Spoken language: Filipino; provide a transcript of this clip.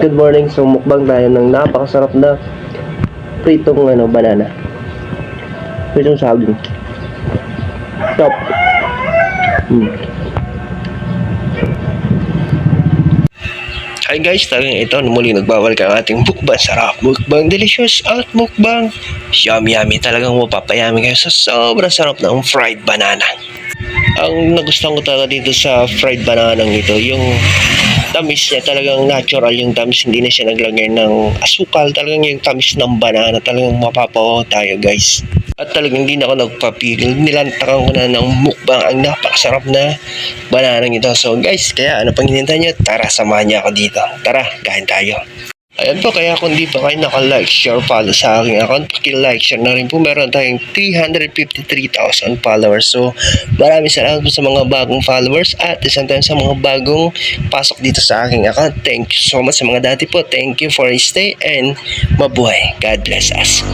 Good morning. So mukbang tayo ng napakasarap na pritong banana. Pritong saging. Top. Hi guys, talagang ito muli nagbabalik ang ating mukbang sarap, mukbang delicious at mukbang yummy. Talagang mapapayami kayo sa sobrang sarap ng fried banana. Ang nagustuhan ko talaga dito sa fried banana ito, yung tamis niya talagang natural, yung tamis, hindi na siya naglagay ng asukal. Talagang yung tamis ng banana, talagang mapapawaw tayo guys. At talagang hindi na ako nagpapigil, nilantakan ko na ng mukbang ang napakasarap na banana ito. So guys, kaya ano pang hinihintay nyo? Tara, samahan niyo ako dito. Tara, kain tayo. Ayan po, kaya kung di pa kayo naka-like, share, follow sa aking account, paki-like, share na rin po. Meron tayong 353,000 followers. So, maraming salamat po sa mga bagong followers at isang time sa mga bagong pasok dito sa aking account. Thank you so much sa mga dati po. Thank you for stay and mabuhay. God bless us.